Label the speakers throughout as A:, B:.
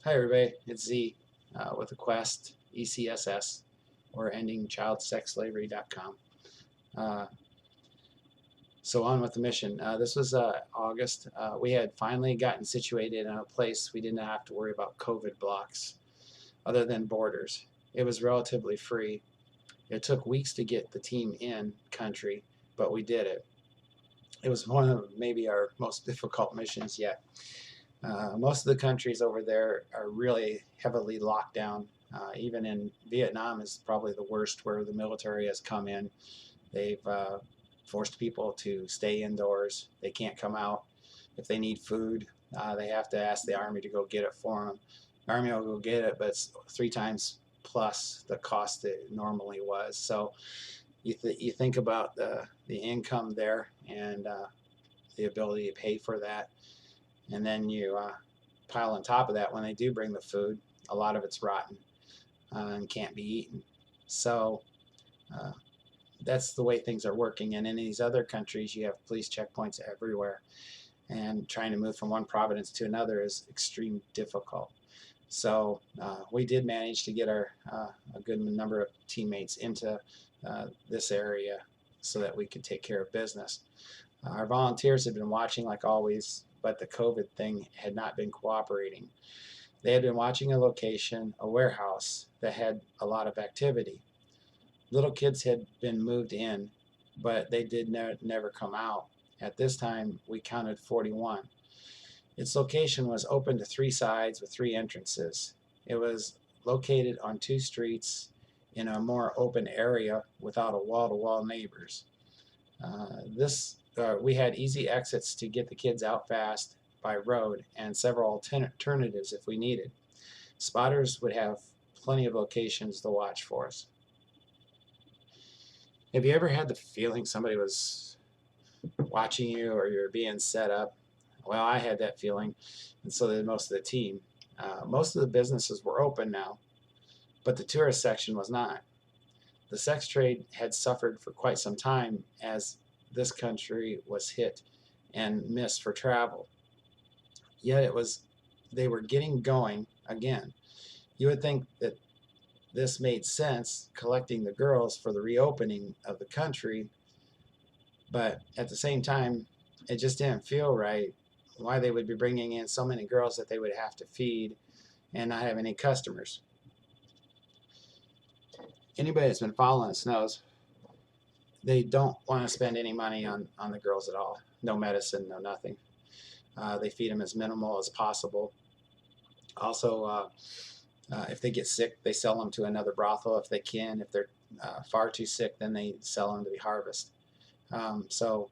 A: Hi everybody, it's Z with a Quest, ECSS, or EndingChildSexSlavery.com. Uh, so on with the mission. This was August. We had finally gotten situated in a place we didn't have to worry about COVID blocks other than borders. It was relatively free. It took weeks to get the team in country, but we did it. It was one of maybe our most difficult missions yet. Most of the countries over there are really heavily locked down. Even in Vietnam is probably the worst, where the military has come in. They've forced people to stay indoors. They can't come out. If they need food, they have to ask the Army to go get it for them. The Army will go get it, but it's 3 times plus the cost it normally was. So you think about the income there and the ability to pay for that. And then you pile on top of that, when they do bring the food, a lot of it's rotten and can't be eaten. So uh, that's the way things are working. And in these other countries, you have police checkpoints everywhere. And trying to move from one province to another is extremely difficult. So we did manage to get a good number of teammates into this area so that we could take care of business. Our volunteers had been watching like always, but the COVID thing had not been cooperating. They had been watching a location, a warehouse, that had a lot of activity. Little kids had been moved in, but they did never come out. At this time, we counted 41. Its location was open to 3 sides with 3 entrances. It was located on 2 streets in a more open area without a wall-to-wall neighbors. We had easy exits to get the kids out fast by road and several alternatives if we needed. Spotters would have plenty of locations to watch for us. Have you ever had the feeling somebody was watching you or you're being set up? Well, I had that feeling, and so did most of the team. Most of the businesses were open now, but the tourist section was not. The sex trade had suffered for quite some time as this country was hit and missed for travel. Yet they were getting going again. You would think that this made sense, collecting the girls for the reopening of the country, but at the same time, it just didn't feel right why they would be bringing in so many girls that they would have to feed and not have any customers. Anybody that's been following us knows they don't want to spend any money on the girls at all. No medicine, no nothing. They feed them as minimal as possible. Also, if they get sick, they sell them to another brothel if they can. If they're far too sick, then they sell them to be harvested. So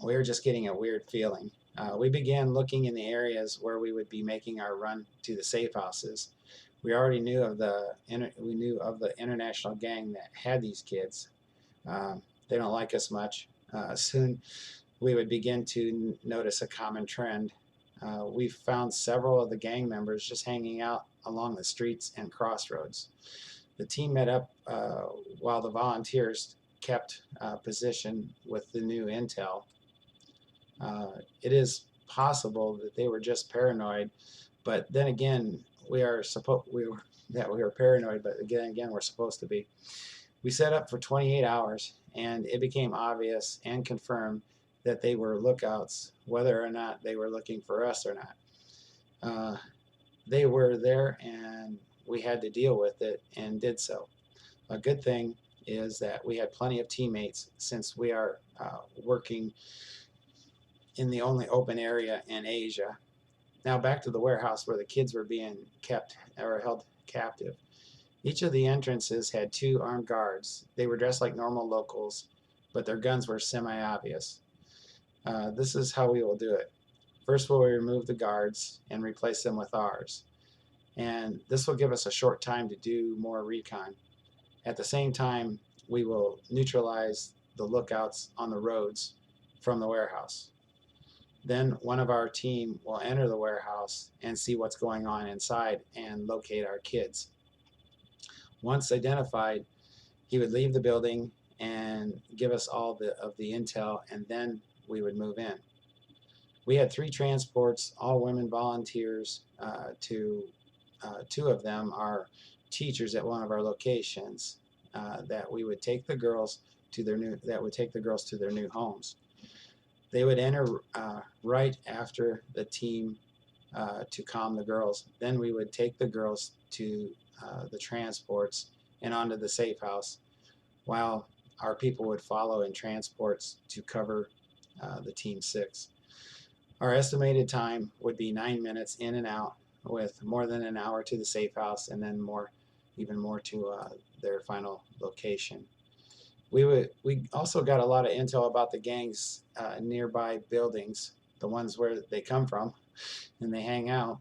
A: we were just getting a weird feeling. We began looking in the areas where we would be making our run to the safe houses. We already knew of the international gang that had these kids. They don't like us much. Soon we would begin to notice a common trend. We found several of the gang members just hanging out along the streets and crossroads. The team met up while the volunteers kept position with the new intel. It is possible that they were just paranoid, but then again, we were paranoid, but again, we're supposed to be. We set up for 28 hours, and it became obvious and confirmed that they were lookouts, whether or not they were looking for us or not. They were there, and we had to deal with it, and did so. A good thing is that we had plenty of teammates, since we are working in the only open area in Asia. Now back to the warehouse where the kids were being kept or held captive. Each of the entrances had 2 armed guards. They were dressed like normal locals, but their guns were semi-obvious. This is how we will do it. First, we'll remove the guards and replace them with ours. And this will give us a short time to do more recon. At the same time, we will neutralize the lookouts on the roads from the warehouse. Then one of our team will enter the warehouse and see what's going on inside and locate our kids. Once identified, he would leave the building and give us all of the intel, and then we would move in. We had 3 transports, all women volunteers. Two of them are teachers at one of our locations that we would take the girls to their new homes. They would enter right after the team to calm the girls. Then we would take the girls to the transports and onto the safe house, while our people would follow in transports to cover the Team 6. Our estimated time would be 9 minutes in and out, with more than an hour to the safe house, and then even more to their final location. We also got a lot of intel about the gangs nearby buildings, the ones where they come from, and they hang out,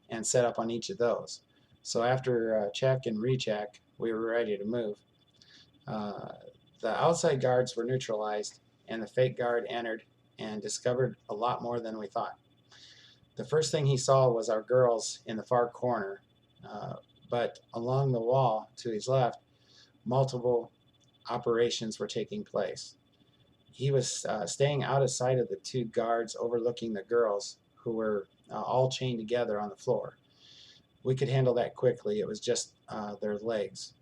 A: and set up on each of those. So after check and recheck, we were ready to move. The outside guards were neutralized, and the fake guard entered and discovered a lot more than we thought. The first thing he saw was our girls in the far corner, but along the wall to his left, multiple operations were taking place. He was staying out of sight of the 2 guards overlooking the girls, who were all chained together on the floor. We could handle that quickly. It was just their legs.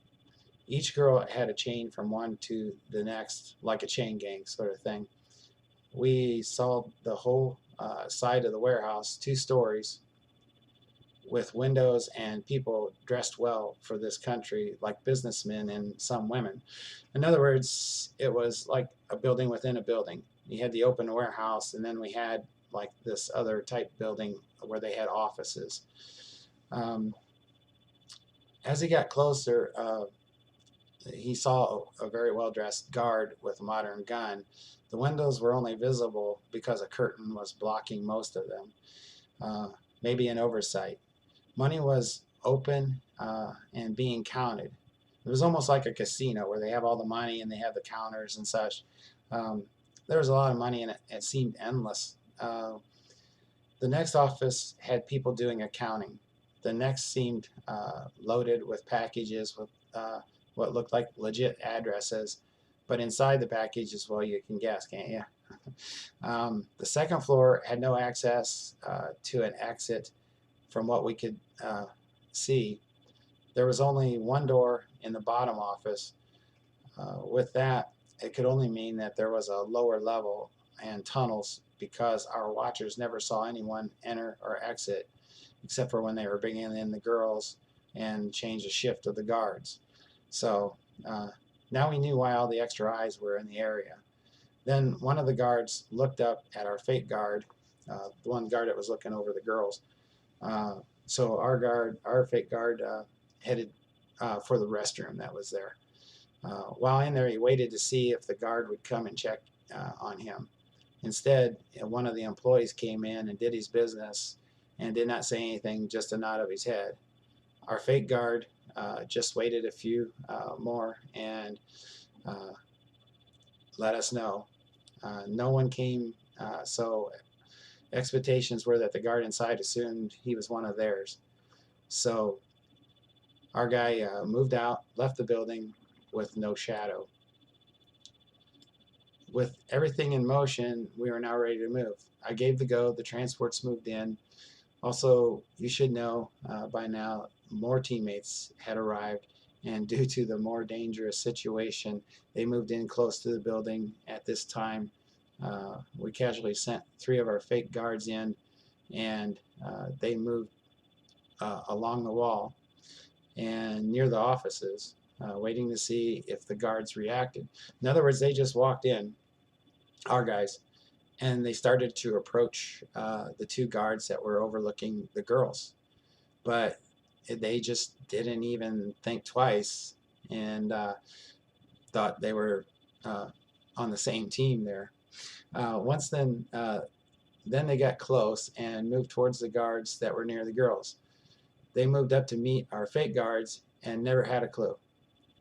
A: Each girl had a chain from one to the next, like a chain gang sort of thing. We saw the whole side of the warehouse, 2 stories, with windows and people dressed well for this country, like businessmen and some women. In other words, it was like a building within a building. You had the open warehouse, and then we had like this other type building where they had offices. As he got closer, he saw a very well-dressed guard with a modern gun. The windows were only visible because a curtain was blocking most of them. Maybe an oversight. Money was open and being counted. It was almost like a casino where they have all the money and they have the counters and such. There was a lot of money, and it seemed endless. The next office had people doing accounting. The next seemed loaded with packages with what looked like legit addresses, but inside the packages, well, you can guess, can't you? The second floor had no access to an exit. From what we could see, there was only one door in the bottom office. With that, it could only mean that there was a lower level and tunnels, because our watchers never saw anyone enter or exit except for when they were bringing in the girls and change the shift of the guards. So now we knew why all the extra eyes were in the area. Then one of the guards looked up at our fake guard, the one guard that was looking over the girls. So our fake guard, headed for the restroom that was there. While in there, he waited to see if the guard would come and check on him. Instead, one of the employees came in and did his business and did not say anything, just a nod of his head. Our fake guard just waited a few more and let us know. No one came, so expectations were that the guard inside assumed he was one of theirs. So our guy moved out, left the building with no shadow. With everything in motion, we were now ready to move. I gave the go, the transports moved in. Also, you should know by now, more teammates had arrived, and due to the more dangerous situation, they moved in close to the building at this time. We casually sent 3 of our fake guards in, and they moved along the wall and near the offices, waiting to see if the guards reacted. In other words, they just walked in, our guys, and they started to approach the 2 guards that were overlooking the girls. But they just didn't even think twice, and thought they were on the same team there. Then they got close and moved towards the guards that were near the girls. They moved up to meet our fake guards and never had a clue.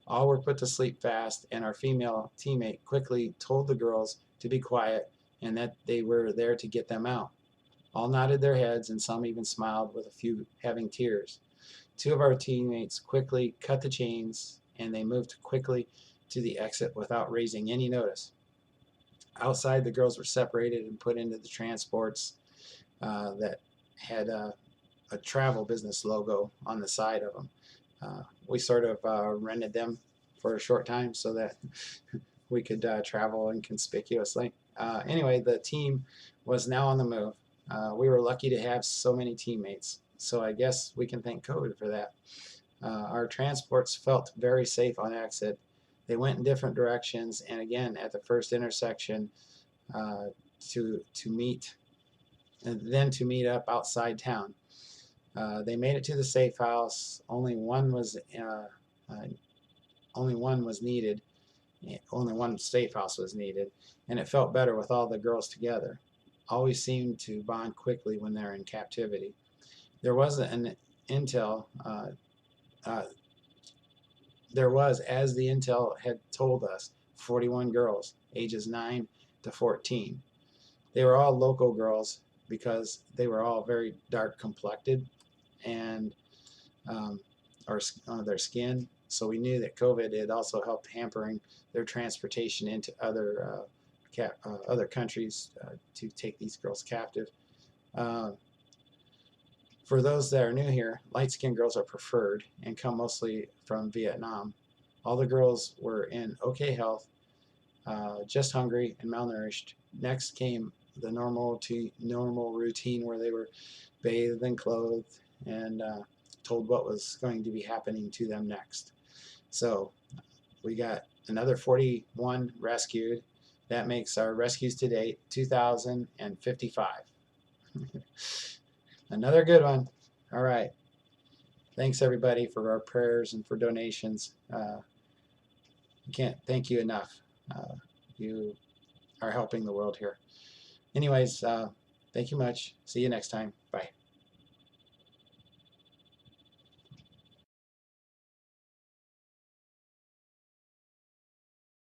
A: All were put to sleep fast, and our female teammate quickly told the girls to be quiet and that they were there to get them out. All nodded their heads, and some even smiled, with a few having tears. 2 of our teammates quickly cut the chains, and they moved quickly to the exit without raising any notice. outside, the girls were separated and put into the transports that had a travel business logo on the side of them. We sort of rented them for a short time so that we could travel inconspicuously. Anyway, the team was now on the move. We were lucky to have so many teammates, so I guess we can thank COVID for that. Our transports felt very safe on exit. They went in different directions, and again at the first intersection to meet, and then to meet up outside town. They made it to the safe house. Only one was needed. Only one safe house was needed, and it felt better with all the girls together. Always seem to bond quickly when they're in captivity. There was an intel. There was, as the intel had told us, 41 girls, ages 9 to 14. They were all local girls because they were all very dark complected and their skin. So we knew that COVID had also helped hampering their transportation into other countries to take these girls captive. For those that are new here, light-skinned girls are preferred and come mostly from Vietnam. All the girls were in okay health, just hungry and malnourished. Next came the normal routine where they were bathed and clothed and told what was going to be happening to them next. So we got another 41 rescued. That makes our rescues to date 2,055. Another good one. All right. Thanks everybody for our prayers and for donations. Can't thank you enough. You are helping the world here. Anyways, thank you much. See you next time. Bye.